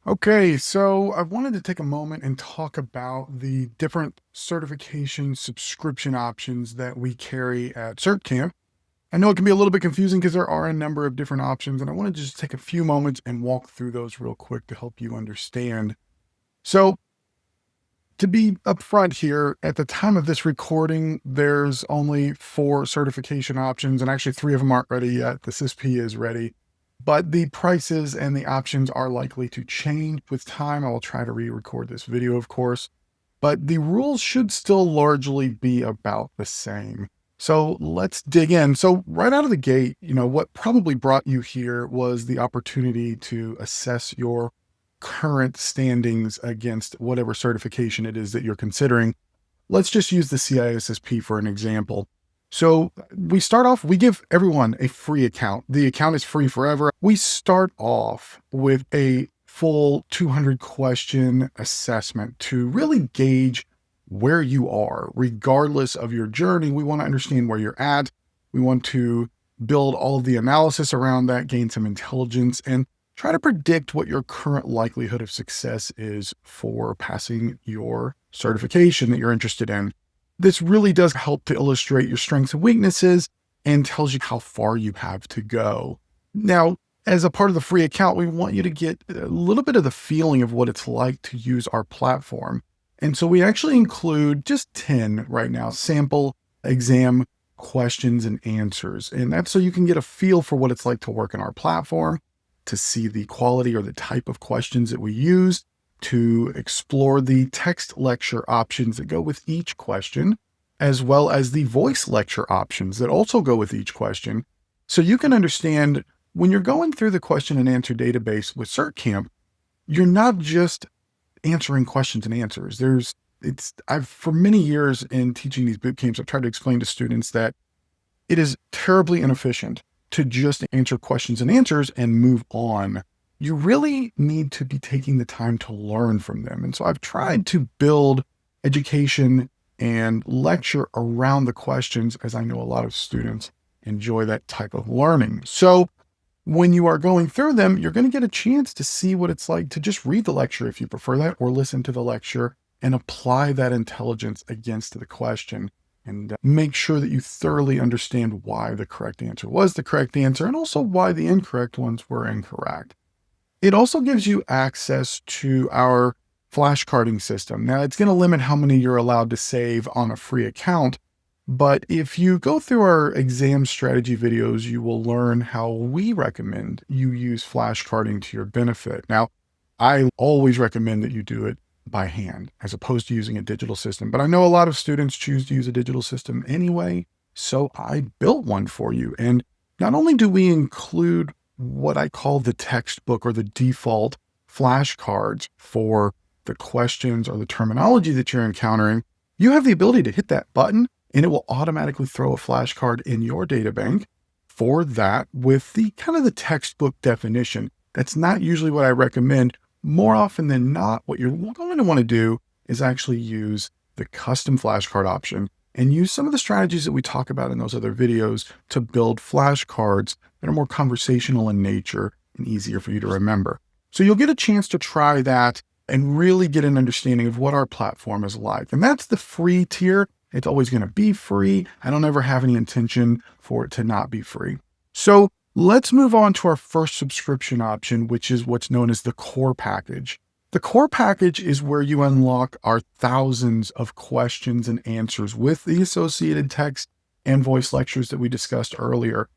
Okay, so I wanted to take a moment and talk about the different certification subscription options that we carry at CertCamp. I know it can be a little bit confusing because there are a number of different options, and I want to just take a few moments and walk through those real quick to help you understand. So, to be upfront here, at the time of this recording, there's only four certification options, and actually three of them aren't ready yet. The CISSP is ready, but the prices and the options are likely to change with time. I will try to re-record this video, of course, but the rules should still largely be about the same. So let's dig in. So right out of the gate, what probably brought you here was the opportunity to assess your current standings against whatever certification it is that you're considering. Let's just use the CISSP for an example. So we start off, we give everyone a free account. The account is free forever. We start off with a full 200 question assessment to really gauge where you are, regardless of your journey. We want to understand where you're at. We want to build all of the analysis around that, gain some intelligence, and try to predict what your current likelihood of success is for passing your certification that you're interested in. This really does help to illustrate your strengths and weaknesses and tells you how far you have to go. Now, as a part of the free account, we want you to get a little bit of the feeling of what it's like to use our platform. And so we actually include just 10 right now, sample exam questions and answers. And that's so you can get a feel for what it's like to work in our platform, to see the quality or the type of questions that we use, to explore the text lecture options that go with each question, as well as the voice lecture options that also go with each question. So you can understand when you're going through the question and answer database with CertCamp, you're not just answering questions and answers. I've for many years in teaching these boot camps, I've tried to explain to students that it is terribly inefficient to just answer questions and answers and move on. You really need to be taking the time to learn from them. And so I've tried to build education and lecture around the questions, as I know a lot of students enjoy that type of learning. So when you are going through them, you're going to get a chance to see what it's like to just read the lecture if you prefer that, or listen to the lecture and apply that intelligence against the question, and make sure that you thoroughly understand why the correct answer was the correct answer and also why the incorrect ones were incorrect. It also gives you access to our flashcarding system. Now, it's going to limit how many you're allowed to save on a free account, but if you go through our exam strategy videos, you will learn how we recommend you use flashcarding to your benefit. Now, I always recommend that you do it by hand as opposed to using a digital system. But I know a lot of students choose to use a digital system anyway, so I built one for you. And not only do we include what I call the textbook or the default flashcards for the questions or the terminology that you're encountering, you have the ability to hit that button and it will automatically throw a flashcard in your databank for that with the kind of the textbook definition. That's not usually what I recommend. More often than not, what you're going to want to do is actually use the custom flashcard option and use some of the strategies that we talk about in those other videos to build flashcards that are more conversational in nature and easier for you to remember. So you'll get a chance to try that and really get an understanding of what our platform is like. And that's the free tier. It's always going to be free. I don't ever have any intention for it to not be free. So let's move on to our first subscription option, which is what's known as the core package. The core package is where you unlock our thousands of questions and answers with the associated text and voice lectures that we discussed earlier.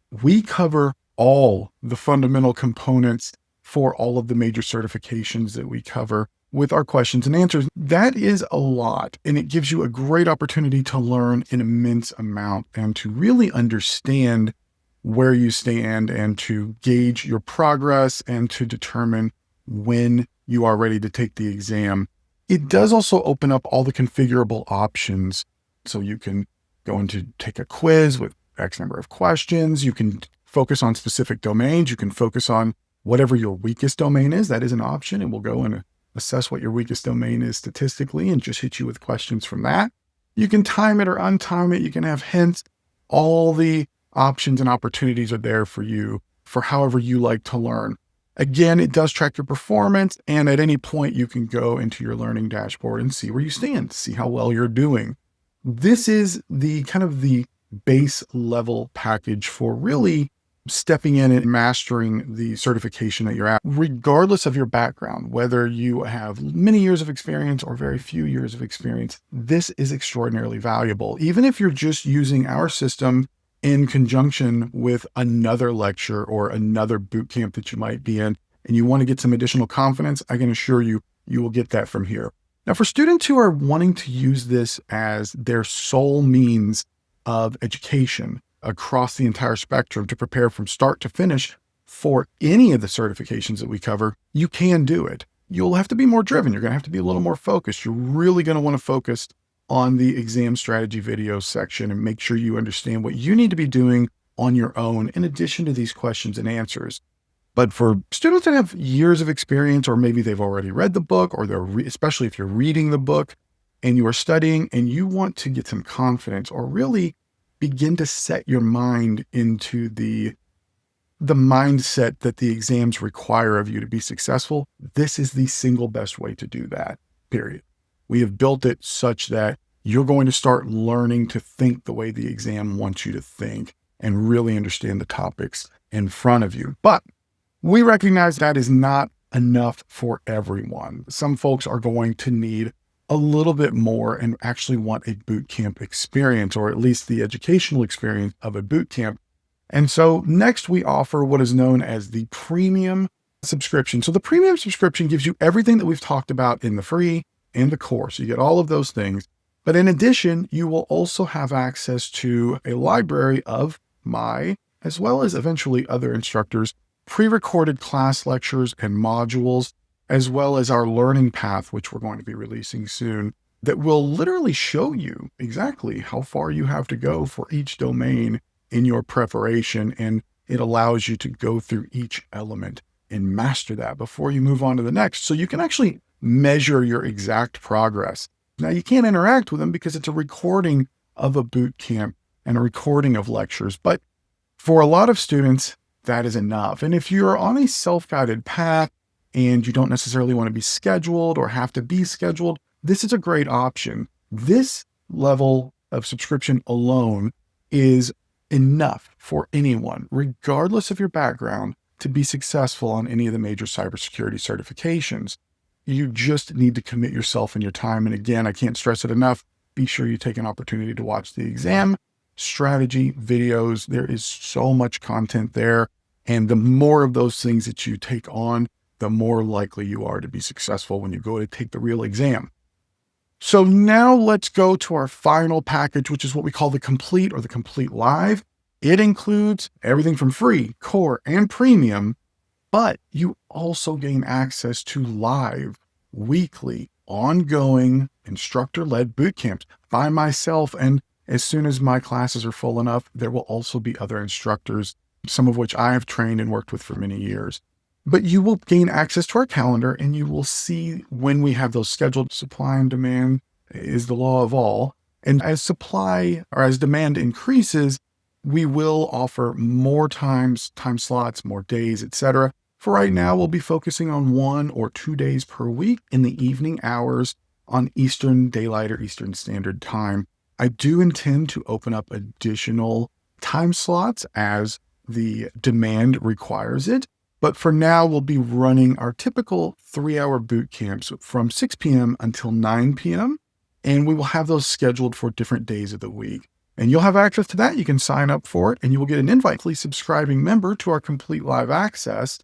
We cover all the fundamental components for all of the major certifications that we cover with our questions and answers. That is a lot, and it gives you a great opportunity to learn an immense amount and to really understand where you stand and to gauge your progress and to determine when you are ready to take the exam. It does also open up all the configurable options. So you can go into take a quiz with X number of questions. You can focus on specific domains. You can focus on whatever your weakest domain is. That is an option. And we'll go and assess what your weakest domain is statistically and just hit you with questions from that. You can time it or untime it. You can have hints. All the options and opportunities are there for you for however you like to learn. Again, it does track your performance, and at any point you can go into your learning dashboard and see where you stand, see how well you're doing. This is the kind of the base level package for really stepping in and mastering the certification that you're at, regardless of your background, whether you have many years of experience or very few years of experience. This is extraordinarily valuable. Even if you're just using our system in conjunction with another lecture or another boot camp that you might be in, and you want to get some additional confidence, I can assure you, you will get that from here. Now, for students who are wanting to use this as their sole means of education across the entire spectrum to prepare from start to finish for any of the certifications that we cover, you can do it. You'll have to be more driven. You're going to have to be a little more focused. You're really going to want to focus on the exam strategy video section and make sure you understand what you need to be doing on your own in addition to these questions and answers. But for students that have years of experience, or maybe they've already read the book, or especially if you're reading the book and you are studying and you want to get some confidence or really begin to set your mind into the mindset that the exams require of you to be successful, this is the single best way to do that, period. We have built it such that you're going to start learning to think the way the exam wants you to think and really understand the topics in front of you. But we recognize that is not enough for everyone. Some folks are going to need a little bit more and actually want a boot camp experience, or at least the educational experience of a boot camp. And so next we offer what is known as the premium subscription. So the premium subscription gives you everything that we've talked about in the free and the course. You get all of those things. But in addition, you will also have access to a library of my, as well as eventually other instructors, pre-recorded class lectures and modules, as well as our learning path, which we're going to be releasing soon, that will literally show you exactly how far you have to go for each domain in your preparation. And it allows you to go through each element and master that before you move on to the next. So you can actually measure your exact progress. Now, you can't interact with them because it's a recording of a boot camp and a recording of lectures. But for a lot of students, that is enough. And if you're on a self-guided path, and you don't necessarily want to be scheduled or have to be scheduled, this is a great option. This level of subscription alone is enough for anyone, regardless of your background, to be successful on any of the major cybersecurity certifications. You just need to commit yourself and your time. And again, I can't stress it enough. Be sure you take an opportunity to watch the exam strategy videos. There is so much content there. And the more of those things that you take on, the more likely you are to be successful when you go to take the real exam. So now let's go to our final package, which is what we call the complete or the complete live. It includes everything from free, core, and premium, but you also gain access to live, weekly, ongoing instructor-led boot camps by myself. And as soon as my classes are full enough, there will also be other instructors, some of which I have trained and worked with for many years. But you will gain access to our calendar and you will see when we have those scheduled. Supply and demand is the law of all. And as supply or as demand increases, we will offer more time slots, more days, etc. For right now, we'll be focusing on 1 or 2 days per week in the evening hours on Eastern Daylight or Eastern Standard Time. I do intend to open up additional time slots as the demand requires it. But for now, we'll be running our typical 3-hour boot camps from 6 p.m. until 9 p.m. And we will have those scheduled for different days of the week. And you'll have access to that. You can sign up for it and you will get an invite. Please subscribing member to our complete live access.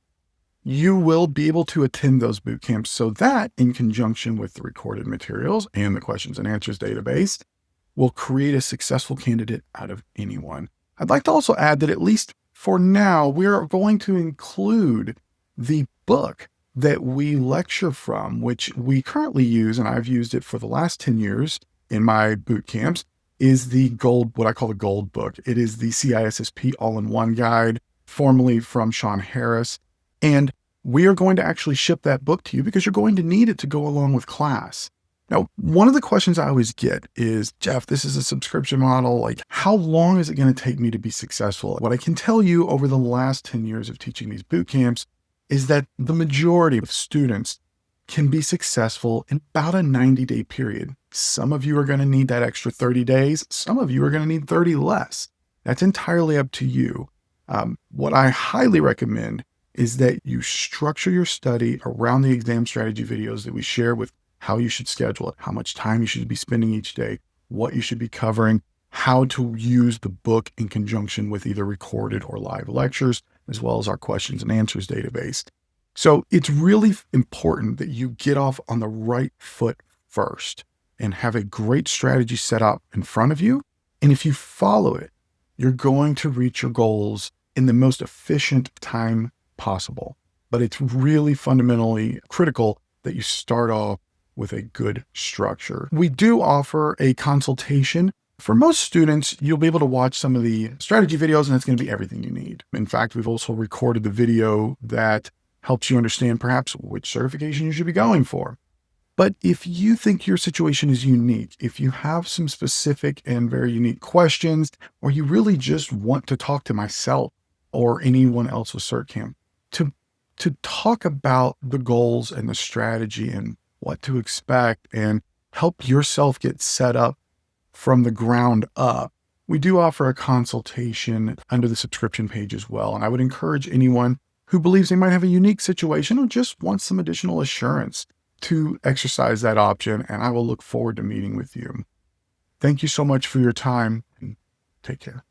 You will be able to attend those boot camps so that in conjunction with the recorded materials and the questions and answers database will create a successful candidate out of anyone. I'd like to also add that at least for now, we're going to include the book that we lecture from, which we currently use, and I've used it for the last 10 years in my boot camps, is the gold, what I call the gold book. It is the CISSP all-in-one guide, formerly from Sean Harris. And we are going to actually ship that book to you because you're going to need it to go along with class. Now, one of the questions I always get is, Jeff, this is a subscription model. Like, how long is it going to take me to be successful? What I can tell you over the last 10 years of teaching these boot camps is that the majority of students can be successful in about a 90-day period. Some of you are going to need that extra 30 days. Some of you are going to need 30 less. That's entirely up to you. What I highly recommend is that you structure your study around the exam strategy videos that we share with how you should schedule it, how much time you should be spending each day, what you should be covering, how to use the book in conjunction with either recorded or live lectures, as well as our questions and answers database. So it's really important that you get off on the right foot first and have a great strategy set up in front of you. And if you follow it, you're going to reach your goals in the most efficient time possible. But it's really fundamentally critical that you start off with a good structure. We do offer a consultation. For most students, you'll be able to watch some of the strategy videos, and that's going to be everything you need. In fact, we've also recorded the video that helps you understand perhaps which certification you should be going for. But if you think your situation is unique, if you have some specific and very unique questions, or you really just want to talk to myself or anyone else with CertCamp to talk about the goals and the strategy and what to expect and help yourself get set up from the ground up, we do offer a consultation under the subscription page as well. And I would encourage anyone who believes they might have a unique situation or just wants some additional assurance to exercise that option. And I will look forward to meeting with you. Thank you so much for your time, and take care.